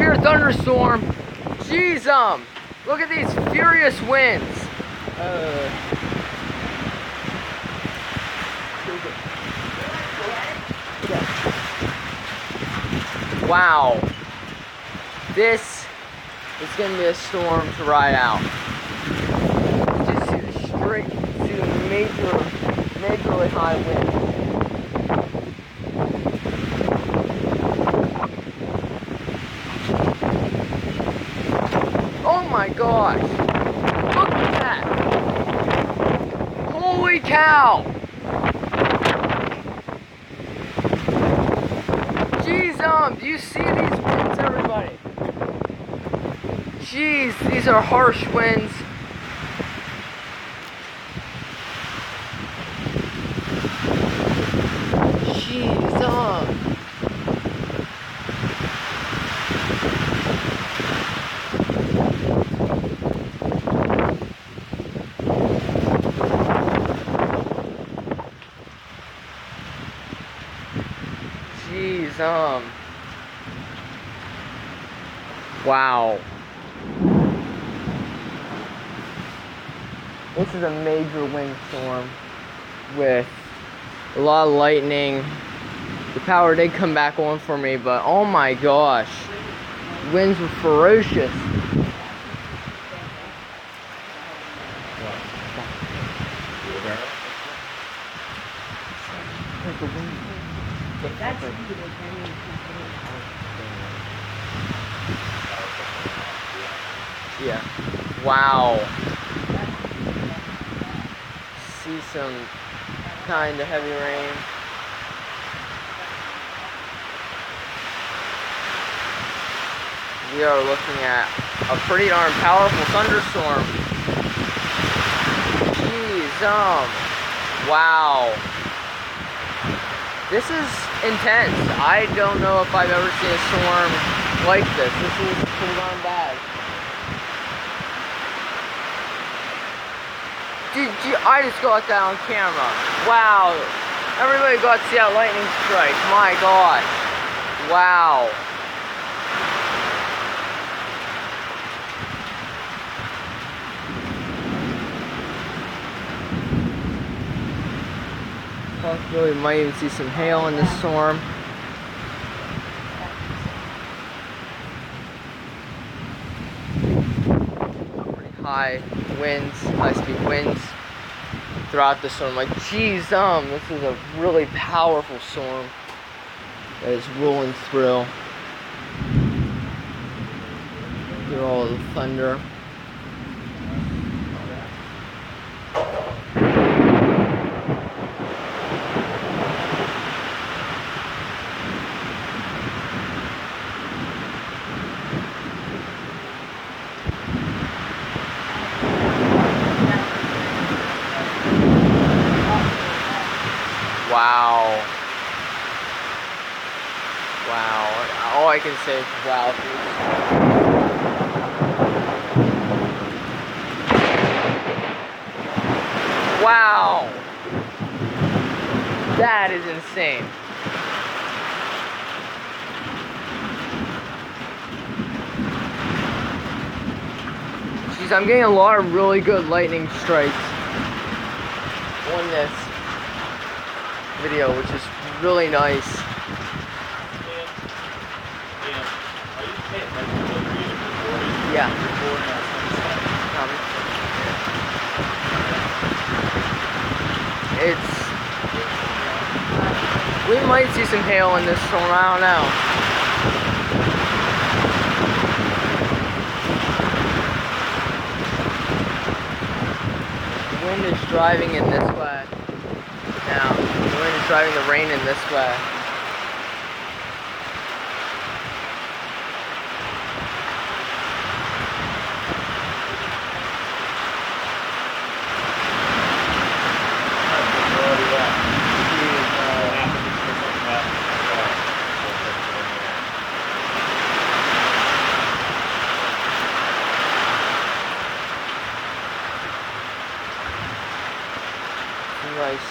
severe thunderstorm. Jeez, look at these furious winds. Wow. This is going to be a storm to ride out. You just see the majorly high winds. Oh my gosh. Look at that. Holy cow. Jeez, do you see these winds, everybody? Jeez, these are harsh winds. Jeez, Jeez, wow. This is a major windstorm with a lot of lightning. The power did come back on for me, but oh my gosh. Winds were ferocious. Yeah. Wow. See some kind of heavy rain. We are looking at a pretty darn powerful thunderstorm. Jeez, wow. This is intense. I don't know if I've ever seen a storm like this. This is pretty darn bad. I just got that on camera. Wow. Everybody got to see that lightning strike. My God. Wow. Possibly we might even see some hail in this storm. Pretty high winds, high-speed winds throughout the storm. Like, geez, this is a really powerful storm that is rolling through. Hear all the thunder. Wow. Wow. All I can say is wow. Wow. That is insane. Jeez, I'm getting a lot of really good lightning strikes on this video, which is really nice. Yeah. We might see some hail in this storm, I don't know. The wind is driving in this way. Now, the wind is driving the rain in this way. Nice.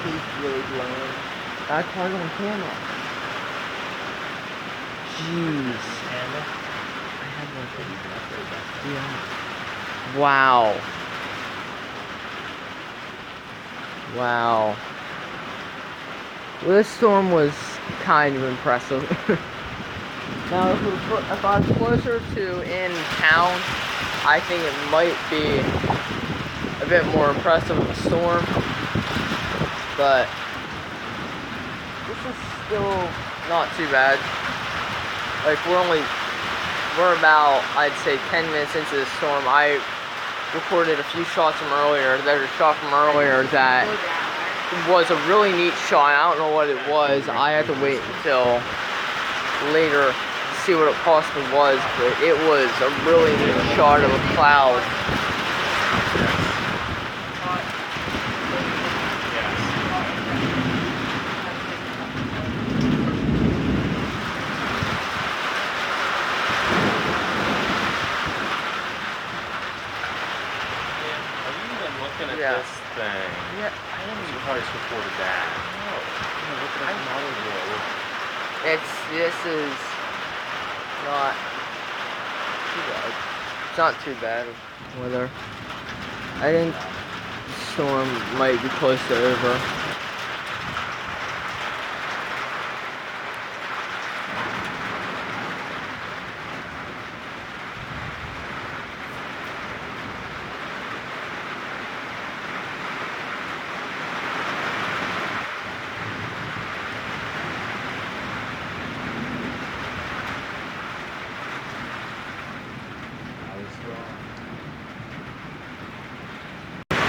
He's really glowing. That car's on camera. Jeez. I had one thing. Yeah. Wow. Wow. Well, this storm was kind of impressive. Now, if I was closer to in town, I think it might be a bit more impressive of a storm. But this is still not too bad. Like, we're about, I'd say, 10 minutes into the storm. I recorded a few shots from earlier. There's a shot from earlier that was a really neat shot. I don't know what it was. I had to wait until later to see what it possibly was, but it was a really neat shot of a cloud. Yeah. This thing. Yeah. I didn't even probably supported that. No. Look at that motherboard. This is not too bad. It's not too bad weather. I think the storm might be close to over.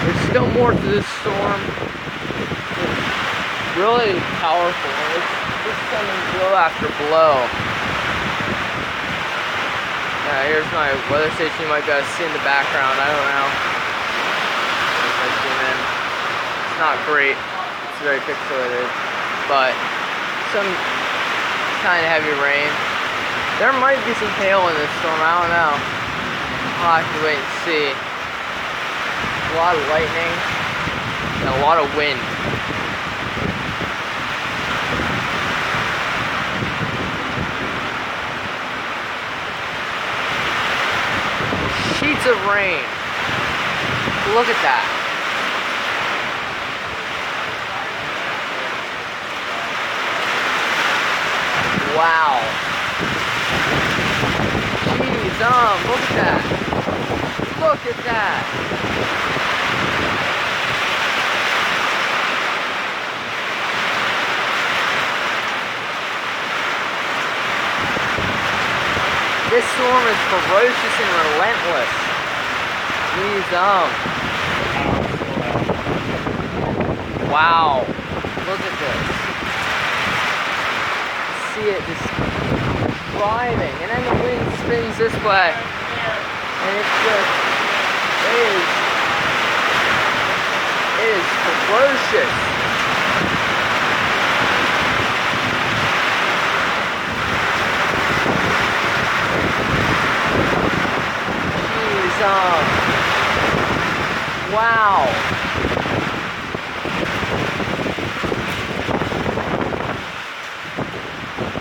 There's still more to this storm. It's really powerful. It's just sending blow after blow. Yeah, here's my weather station. You might be able to see in the background. I don't know. If I zoom in. It's not great. It's very pixelated. But some kind of heavy rain. There might be some hail in this storm. I don't know. I'll have to wait and see. A lot of lightning and a lot of wind. Sheets of rain. Look at that. Wow. Jeez, look at that. Look at that. This storm is ferocious and relentless. Jeez, wow. Look at this. See it just driving, and then the wind spins this way, and it's just, it is ferocious. Wow.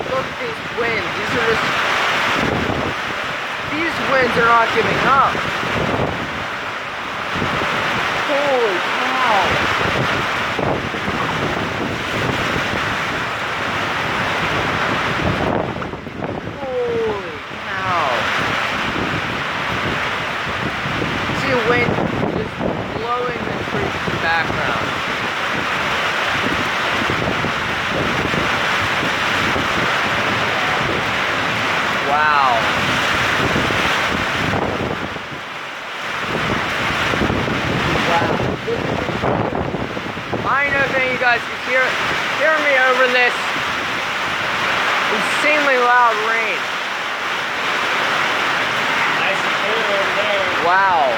Look at these winds. These winds are not giving up. Holy cow. Holy cow. See a wind just blowing the trees in the background. Wow. Wow. I don't know if any of you guys can hear me over this insanely loud rain. Nice and cool over there. Wow.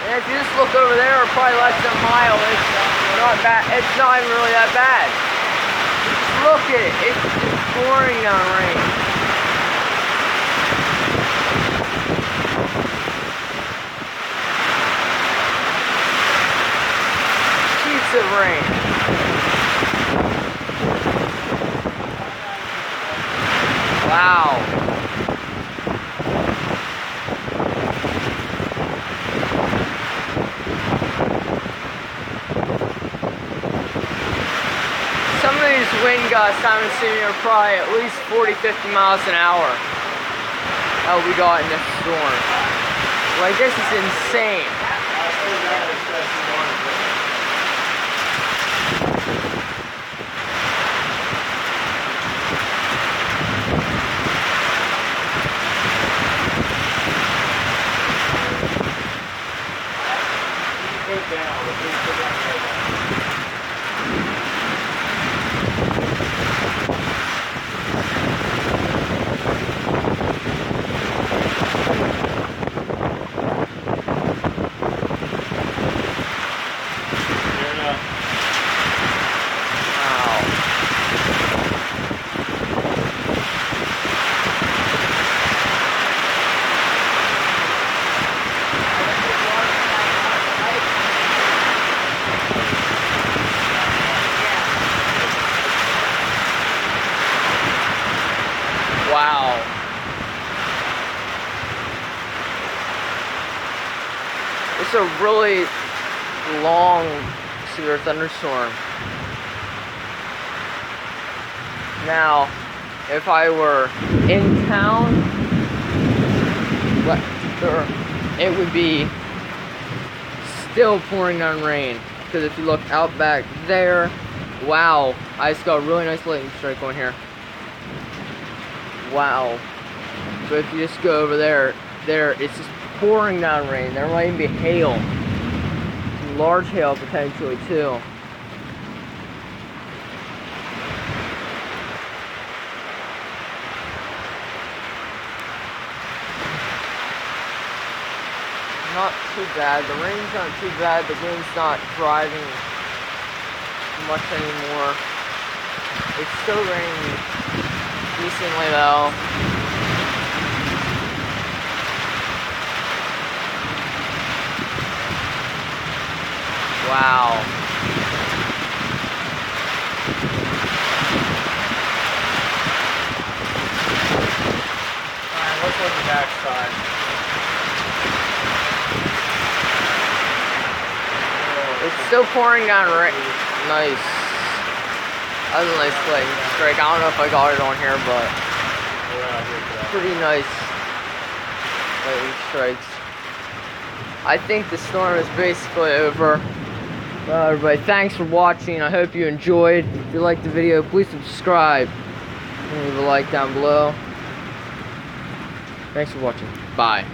And if you just look over there, or probably less than a mile, it's not bad. It's not even really that bad. Just look at it. It's pouring down rain. massive rain. Wow. Some of these wind gusts I'm assuming are probably at least 40-50 miles an hour that we got in this storm. Like, this is insane. Wow. It's a really long, severe thunderstorm. Now, if I were in town, it would be still pouring down rain. Because if you look out back there, wow, I just got a really nice lightning strike on here. Wow. But if you just go over there, it's just pouring down rain. There might even be hail. Some large hail potentially too. Not too bad. The rain's not too bad. The wind's not driving much anymore. It's still raining decently though. Wow. Alright, let's look at the back side. It's still pouring down rain. Nice. That was a nice lightning strike. I don't know if I got it on here, but pretty nice lightning strikes. I think the storm is basically over. Well, everybody, thanks for watching. I hope you enjoyed. If you liked the video, please subscribe and leave a like down below. Thanks for watching. Bye.